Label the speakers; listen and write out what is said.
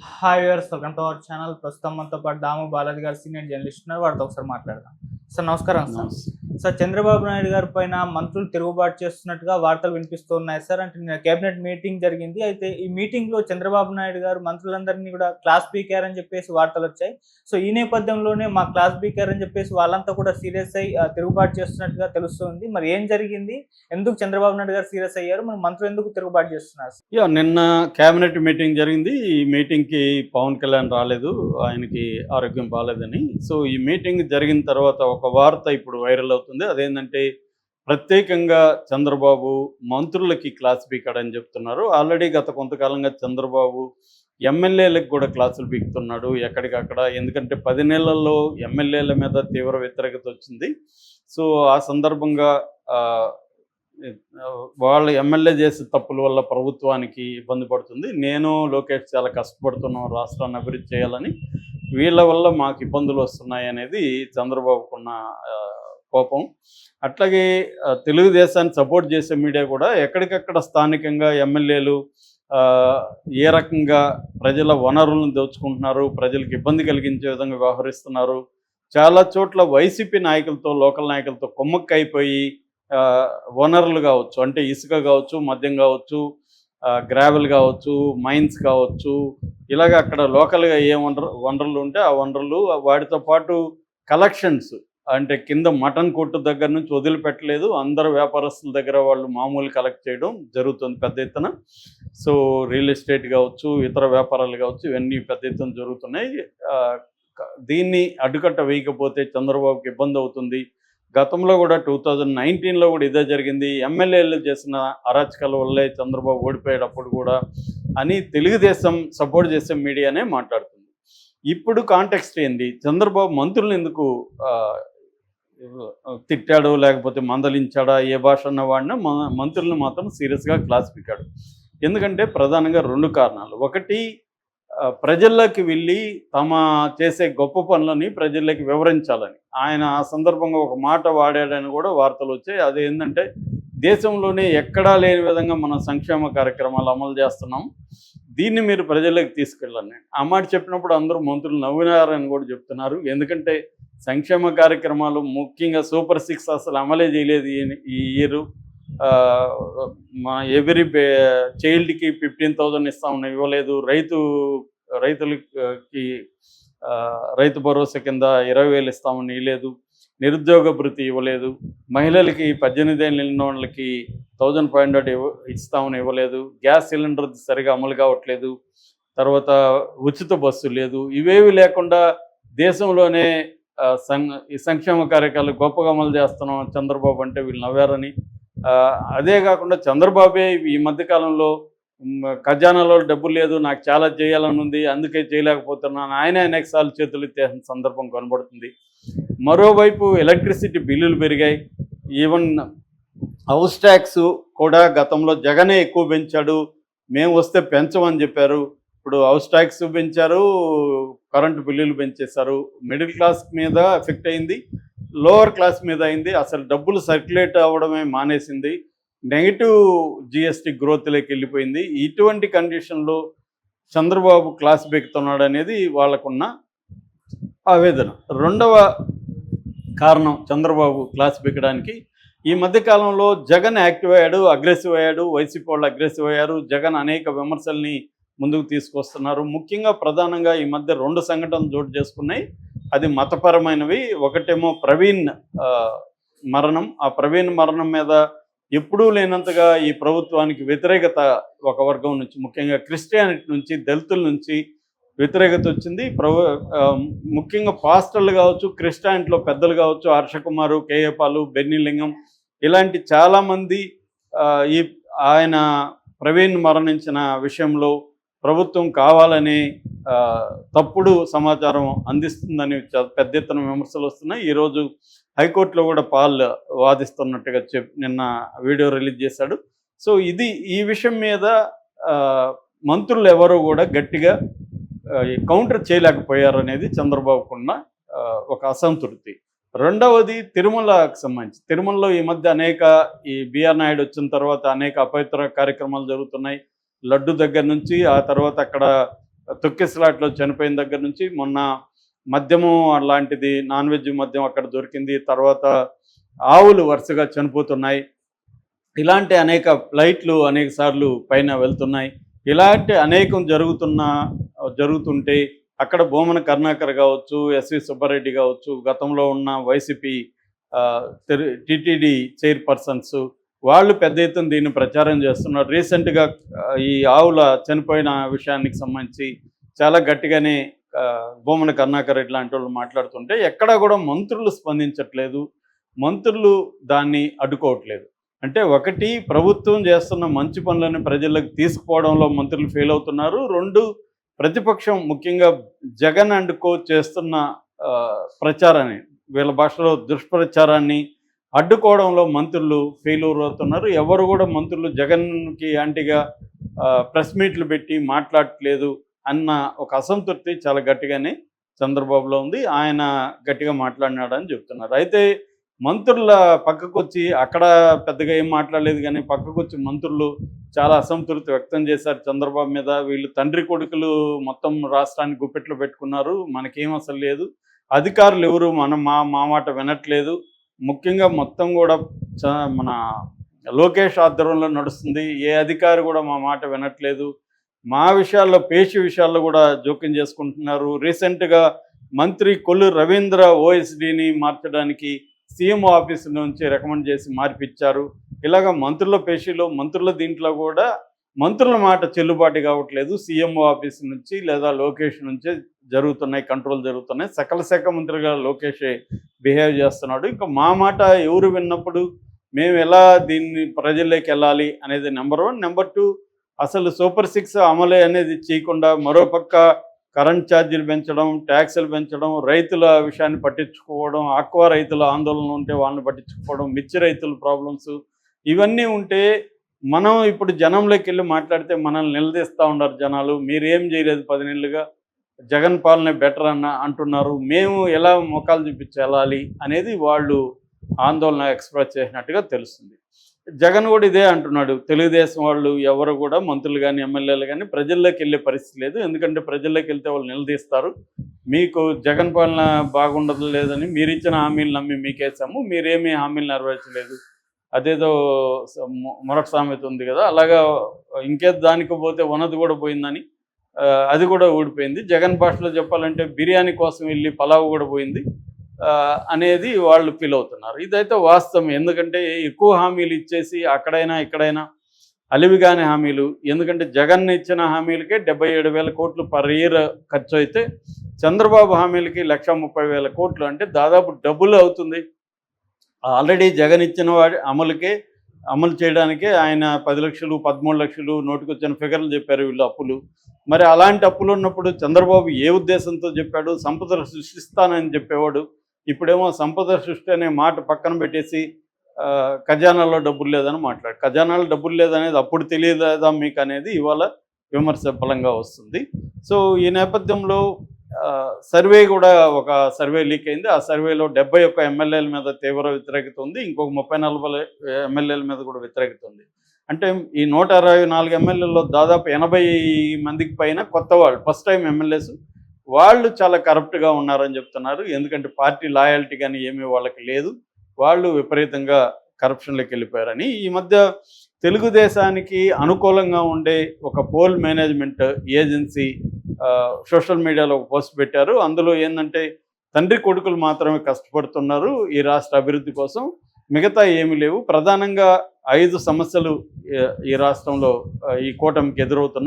Speaker 1: Hi viewers, welcome to our channel. ప్రస్తుతం మనతో పాటు దాము బాలాజీ గారు సీనియర్ జర్నలిస్ట్ ఉన్నారు. వారితో ఒకసారి మాట్లాడదాం. సార్ నమస్కారం. సార్
Speaker 2: నమస్తే.
Speaker 1: సార్ చంద్రబాబు నాయుడు గారి పైన మంత్రులు తిరుగుబాటు చేస్తున్నట్టుగా వార్తలు వినిపిస్తూ ఉన్నాయి సార్. అంటే నిన్న కేబినెట్ మీటింగ్ జరిగింది. అయితే ఈ మీటింగ్ లో చంద్రబాబు నాయుడు గారు మంత్రులందరినీ కూడా క్లాస్ పీకారని చెప్పేసి వార్తలు వచ్చాయి. సో ఈ నేపథ్యంలోనే మా క్లాస్ పీకారని చెప్పేసి వాళ్ళంతా కూడా సీరియస్ అయ్యి తిరుగుబాటు చేస్తున్నట్టుగా తెలుస్తుంది. మరి ఏం జరిగింది? ఎందుకు చంద్రబాబు నాయుడు గారు సీరియస్ అయ్యారు? మరి మంత్రులు ఎందుకు తిరుగుబాటు చేస్తున్నారు?
Speaker 2: నిన్న కేబినెట్ మీటింగ్ జరిగింది. ఈ మీటింగ్కి పవన్ కళ్యాణ్ రాలేదు, ఆయనకి ఆరోగ్యం బాగాలేదని. సో ఈ మీటింగ్ జరిగిన తర్వాత ఒక వార్త ఇప్పుడు వైరల్ అవుతుంది. అదేంటంటే ప్రత్యేకంగా చంద్రబాబు మంత్రులకి క్లాస్ పీకాడని చెప్తున్నారు. ఆల్రెడీ గత కొంతకాలంగా చంద్రబాబు ఎమ్మెల్యేలకు కూడా క్లాసులు పీకుతున్నాడు ఎక్కడికక్కడ. ఎందుకంటే 10 నెలల్లో ఎమ్మెల్యేల మీద తీవ్ర వ్యతిరేకత వచ్చింది. సో ఆ సందర్భంగా వాళ్ళు ఎమ్మెల్యే చేసే తప్పుల వల్ల ప్రభుత్వానికి ఇబ్బంది పడుతుంది. నేను లోకేష్ చాలా కష్టపడుతున్నాం రాష్ట్రాన్ని అభివృద్ధి చేయాలని, వీళ్ళ వల్ల మాకు ఇబ్బందులు వస్తున్నాయి అనేది చంద్రబాబుకున్న కోపం. అట్లాగే తెలుగుదేశాన్ని సపోర్ట్ చేసే మీడియా కూడా ఎక్కడికక్కడ స్థానికంగా ఎమ్మెల్యేలు ఏ రకంగా ప్రజల వనరులను దోచుకుంటున్నారు, ప్రజలకు ఇబ్బంది కలిగించే విధంగా వ్యవహరిస్తున్నారు, చాలా చోట్ల వైసీపీ నాయకులతో లోకల్ నాయకులతో కొమ్మక్కైపోయి వనరులు కావచ్చు, అంటే ఇసుక కావచ్చు, మద్యం కావచ్చు, గ్రావెల్ కావచ్చు, మైన్స్ కావచ్చు, ఇలాగ అక్కడ లోకల్గా ఏ వనరులు ఉంటే ఆ వనరులు, వాటితో పాటు కలెక్షన్స్, అంటే కింద మటన్ కొట్టు దగ్గర నుంచి వదిలిపెట్టలేదు. అందరు వ్యాపారస్తుల దగ్గర వాళ్ళు మామూలు కలెక్ట్ చేయడం జరుగుతుంది పెద్ద ఎత్తున. సో రియల్ ఎస్టేట్ కావచ్చు, ఇతర వ్యాపారాలు కావచ్చు, ఇవన్నీ పెద్ద ఎత్తున జరుగుతున్నాయి. దీన్ని అడ్డుకట్ట వేయకపోతే చంద్రబాబుకి ఇబ్బంది అవుతుంది. గతంలో కూడా 2019లో కూడా ఇదే జరిగింది. ఎమ్మెల్యేలు చేసిన అరాచకాల వల్లే చంద్రబాబు ఓడిపోయేటప్పుడు కూడా అని తెలుగుదేశం సపోర్ట్ చేసే మీడియానే మాట్లాడుతుంది. ఇప్పుడు కాంటెక్స్ట్ ఏంది? చంద్రబాబు మంత్రులను ఎందుకు తిట్టాడు, లేకపోతే మందలించాడా, ఏ భాష అన్న వాడినా మంత్రులను మాత్రం సీరియస్గా క్లాస్ పీకాడు. ఎందుకంటే ప్రధానంగా 2 కారణాలు. ఒకటి, ప్రజల్లోకి వెళ్ళి తమ చేసే గొప్ప పనులని ప్రజల్లోకి వివరించాలని ఆయన ఆ సందర్భంగా ఒక మాట వాడాడని కూడా వార్తలు వచ్చాయి. అదేంటంటే దేశంలోనే ఎక్కడా లేని విధంగా మనం సంక్షేమ కార్యక్రమాలు అమలు చేస్తున్నాం, దీన్ని మీరు ప్రజల్లోకి తీసుకెళ్ళాలని. ఆ మాట చెప్పినప్పుడు అందరూ మంత్రులు నవ్వినారని కూడా చెప్తున్నారు. ఎందుకంటే సంక్షేమ కార్యక్రమాలు ముఖ్యంగా సూపర్ 6 అసలు అమలే చేయలేదు ఈ ఇయర్. మా ఎవ్రీ చైల్డ్కి 15,000 ఇస్తామని ఇవ్వలేదు. రైతులకి రైతు భరోసా కింద 20,000 ఇస్తామని ఇవ్వలేదు. నిరుద్యోగ భృతి ఇవ్వలేదు. మహిళలకి 18 ఏళ్ళు నిండిన వాళ్ళకి 1,500 ఇస్తామని ఇవ్వలేదు. గ్యాస్ సిలిండర్ సరిగా అమలు కావట్లేదు. తర్వాత ఉచిత బస్సు లేదు. ఇవేవి లేకుండా దేశంలోనే ఈ సంక్షేమ కార్యక్రమాలు గొప్పగా అమలు చేస్తున్నాం చంద్రబాబు అంటే వీళ్ళు నవ్వారని. అదే కాకుండా చంద్రబాబే ఈ మధ్యకాలంలో ఖజానాలో డబ్బులు లేదు, నాకు చాలా చేయాలని ఉంది, అందుకే చేయలేకపోతున్నాను, ఆయన అనేకసార్లు చేతులు ఎత్తేసిన సందర్భం కనబడుతుంది. మరోవైపు ఎలక్ట్రిసిటీ బిల్లులు పెరిగాయి. ఈవెన్ హౌస్ ట్యాక్స్ కూడా గతంలో జగనే ఎక్కువ పెంచాడు, మేము వస్తే పెంచమని చెప్పారు. ఇప్పుడు హౌస్ ట్యాక్స్ పెంచారు, కరెంటు బిల్లులు పెంచేశారు. మిడిల్ క్లాస్ మీద ఎఫెక్ట్ అయింది, లోవర్ క్లాస్ మీద అయింది. అసలు డబ్బులు సర్క్యులేట్ అవ్వడమే మానేసింది. నెగిటివ్ జిఎస్టీ గ్రోత్లోకి వెళ్ళిపోయింది. ఇటువంటి కండిషన్లో చంద్రబాబు క్లాస్ బెక్కుతున్నాడు అనేది వాళ్ళకున్న ఆవేదన. రెండవ కారణం చంద్రబాబు క్లాస్ బెక్కడానికి, ఈ మధ్యకాలంలో జగన్ యాక్టివ్ అయ్యాడు, అగ్రెసివ్ అయ్యాడు, వైసీపీ వాళ్ళు అగ్రెసివ్ అయ్యారు. జగన్ అనేక విమర్శల్ని ముందుకు తీసుకొస్తున్నారు. ముఖ్యంగా ప్రధానంగా ఈ మధ్య 2 సంఘటనలు చోటు చేసుకున్నాయి. అది మతపరమైనవి. ఒకటేమో ప్రవీణ్ మరణం. ఆ ప్రవీణ్ మరణం మీద ఎప్పుడూ లేనంతగా ఈ ప్రభుత్వానికి వ్యతిరేకత ఒక వర్గం నుంచి, ముఖ్యంగా క్రిస్టియానిటీ నుంచి, దళితుల నుంచి వ్యతిరేకత వచ్చింది. ముఖ్యంగా పాస్టర్లు కావచ్చు, క్రిస్టియానిటీలో పెద్దలు కావచ్చు, హర్షకుమారు, కేఏ పాలు, బెన్నీలింగం, ఇలాంటి చాలామంది ఈ ఆయన ప్రవీణ్ మరణించిన విషయంలో ప్రభుత్వం కావాలని తప్పుడు సమాచారం అందిస్తుందని పెద్ద ఎత్తున విమర్శలు వస్తున్నాయి. ఈరోజు హైకోర్టులో కూడా పాల్ వాదిస్తున్నట్టుగా నిన్న వీడియో రిలీజ్ చేశాడు. సో ఈ విషయం మీద మంత్రులు ఎవరు కూడా గట్టిగా కౌంటర్ చేయలేకపోయారు అనేది చంద్రబాబుకున్న ఒక అసంతృప్తి. రెండవది తిరుమలకు సంబంధించి, తిరుమలలో ఈ మధ్య అనేక ఈ బిఆర్ నాయుడు వచ్చిన తర్వాత అనేక అపవిత్ర కార్యక్రమాలు జరుగుతున్నాయి. లడ్డు దగ్గర నుంచి ఆ తర్వాత అక్కడ తొక్కిసలాట్లో చనిపోయిన దగ్గర నుంచి మొన్న మద్యము అలాంటిది నాన్ వెజ్ మద్యం అక్కడ దొరికింది. తర్వాత ఆవులు వరుసగా చనిపోతున్నాయి. ఇలాంటి అనేక ఫ్లైట్లు అనేక సార్లు పైన వెళ్తున్నాయి. ఇలాంటి అనేకం జరుగుతుంటే అక్కడ భూమన కరుణాకర్ కావచ్చు, ఎస్వి సుబ్బారెడ్డి కావచ్చు, గతంలో ఉన్న వైసీపీ టిటిడి చైర్పర్సన్స్ వాళ్ళు పెద్ద ఎత్తున దీన్ని ప్రచారం చేస్తున్నారు. రీసెంట్గా ఈ ఆవుల చనిపోయిన విషయానికి సంబంధించి చాలా గట్టిగానే భూమన కరుణాకర్ రెడ్డి లాంటి వాళ్ళు మాట్లాడుతుంటే ఎక్కడా కూడా మంత్రులు స్పందించట్లేదు, మంత్రులు దాన్ని అడ్డుకోవట్లేదు. అంటే ఒకటి, ప్రభుత్వం చేస్తున్న మంచి పనులను ప్రజలకు తీసుకుపోవడంలో మంత్రులు ఫెయిల్ అవుతున్నారు. రెండు, ప్రతిపక్షం ముఖ్యంగా జగన్ అండ్ కో చేస్తున్న ప్రచారాన్ని, వీళ్ళ భాషలో దుష్ప్రచారాన్ని అడ్డుకోవడంలో మంత్రులు ఫెయిల్యూర్ అవుతున్నారు. ఎవరు కూడా మంత్రులు జగన్కి యాంటీగా ప్రెస్ మీట్లు పెట్టి మాట్లాడట్లేదు అన్న ఒక అసంతృప్తి చాలా గట్టిగానే చంద్రబాబులో ఉంది. ఆయన గట్టిగా మాట్లాడినాడని చెప్తున్నారు. అయితే మంత్రుల పక్కకు వచ్చి అక్కడ పెద్దగా ఏం మాట్లాడలేదు, కానీ పక్కకు వచ్చి మంత్రులు చాలా అసంతృప్తి వ్యక్తం చేశారు చంద్రబాబు మీద. వీళ్ళు తండ్రి కొడుకులు మొత్తం రాష్ట్రాన్ని గుప్పెట్లో పెట్టుకున్నారు, మనకేం అసలు లేదు, అధికారులు ఎవరు మా మాట వినట్లేదు, ముఖ్యంగా మొత్తం కూడా మన లోకేష్ ఆధ్వర్యంలో నడుస్తుంది, ఏ అధికారి కూడా మా మాట వినట్లేదు, మా విషయాల్లో పేషి విషయాల్లో కూడా జోక్యం చేసుకుంటున్నారు. రీసెంట్గా మంత్రి కొల్లు రవీంద్ర ఓఎస్డీని మార్చడానికి సీఎం ఆఫీస్ నుంచి రికమెండ్ చేసి మార్పిచ్చారు. ఇలాగ మంత్రుల పేషీలో, మంత్రుల దీంట్లో కూడా మంత్రుల మాట చెల్లుబాటు కావట్లేదు. సీఎంఓ ఆఫీస్ నుంచి లేదా లోకేష్ నుంచే కంట్రోల్ జరుగుతున్నాయి. సకల శాఖ మంత్రిగా లోకేషే బిహేవ్ చేస్తున్నాడు. ఇంకా మా మాట ఎవరు విన్నప్పుడు మేము ఎలా దీన్ని ప్రజల్లోకి వెళ్ళాలి అనేది నెంబర్ 1. నెంబర్ 2, అసలు సూపర్ 6 అమలే అనేది చేయకుండా మరోపక్క కరెంట్ ఛార్జీలు పెంచడం, ట్యాక్సులు పెంచడం, రైతుల విషయాన్ని పట్టించుకోవడం, ఆక్వా రైతుల ఆందోళన ఉంటే వాళ్ళని పట్టించుకోవడం, మిర్చి రైతుల ప్రాబ్లమ్స్ ఇవన్నీ ఉంటే మనం ఇప్పుడు జనంలోకి వెళ్ళి మాట్లాడితే మనల్ని నిలదీస్తూ ఉన్నారు జనాలు. మీరేం చేయలేదు 10 నెలలుగా, జగన్ పాలనే బెటర్ అంటున్నారు, మేము ఎలా మొఖాలు చూపించి వెళ్ళాలి అనేది వాళ్ళు ఆందోళన ఎక్స్ప్రెస్ చేసినట్టుగా తెలుస్తుంది. జగన్ కూడా ఇదే అంటున్నాడు, తెలుగుదేశం వాళ్ళు ఎవరు కూడా మంత్రులు కానీ ఎమ్మెల్యేలు కానీ ప్రజల్లోకి వెళ్ళే పరిస్థితి లేదు, ఎందుకంటే ప్రజల్లోకి వెళ్తే వాళ్ళు నిలదీస్తారు, మీకు జగన్ పాలన బాగుండదు లేదని మీరు ఇచ్చిన హామీలు నమ్మి మీకేసాము, మీరేమీ హామీలు నెరవేర్చలేదు, అదేదో మొరటి సామెత ఉంది కదా, అలాగా ఇంకేదో దానికి పోతే ఉన్నది కూడా పోయిందని, అది కూడా ఊడిపోయింది. జగన్ భాషలో చెప్పాలంటే బిర్యానీ కోసం వెళ్ళి పలావ్ కూడా పోయింది అనేది వాళ్ళు ఫీల్ అవుతున్నారు. ఇదైతే వాస్తవం. ఎందుకంటే ఎక్కువ హామీలు ఇచ్చేసి అక్కడైనా ఇక్కడైనా అలివిగానే హామీలు, ఎందుకంటే జగన్ ఇచ్చిన హామీలకే 77,000 కోట్లు పర్ ఇయర్ ఖర్చు అయితే చంద్రబాబు హామీలకి 1,30,000 కోట్లు, అంటే దాదాపు డబుల్ అవుతుంది. ఆల్రెడీ జగన్ ఇచ్చిన అమలు చేయడానికే ఆయన 10 లక్షలు 13 లక్షలు నోటికొచ్చిన ఫిగర్లు చెప్పారు వీళ్ళు అప్పులు. మరి అలాంటి అప్పులు ఉన్నప్పుడు చంద్రబాబు ఏ ఉద్దేశంతో చెప్పాడు? సంపద సృష్టిస్తానని చెప్పేవాడు. ఇప్పుడేమో సంపద సృష్టి అనే మాట పక్కన పెట్టేసి ఖజానాలో డబ్బులు లేదని ఖజానాలో డబ్బులు లేదనేది అప్పుడు తెలియదా మీకు అనేది ఇవాళ విమర్శ బలంగా వస్తుంది. సో ఈ నేపథ్యంలో సర్వే కూడా ఒక సర్వే లీక్ అయింది. ఆ సర్వేలో 71 ఎమ్మెల్యేల మీద తీవ్ర వ్యతిరేకత ఉంది, ఇంకొక 30-40 ఎమ్మెల్యేల మీద కూడా వ్యతిరేకత ఉంది. అంటే ఈ 124 ఎమ్మెల్యేల్లో దాదాపు 80 మందికి పైన కొత్త వాళ్ళు, ఫస్ట్ టైం ఎమ్మెల్యేస్, వాళ్ళు చాలా కరప్ట్గా ఉన్నారని చెప్తున్నారు. ఎందుకంటే పార్టీ లాయల్టీ కానీ ఏమీ వాళ్ళకి లేదు, వాళ్ళు విపరీతంగా కరప్షన్లోకి వెళ్ళిపోయారని. ఈ మధ్య తెలుగుదేశానికి అనుకూలంగా ఉండే ఒక పోల్ మేనేజ్మెంట్ ఏజెన్సీ సోషల్ మీడియాలో ఒక పోస్ట్ పెట్టారు. అందులో ఏంటంటే తండ్రి కొడుకులు మాత్రమే కష్టపడుతున్నారు ఈ రాష్ట్ర అభివృద్ధి కోసం, మిగతా ఏమీ లేవు. ప్రధానంగా 5 సమస్యలు ఈ రాష్ట్రంలో ఈ కూటమికి ఎదురవుతున్నాయి.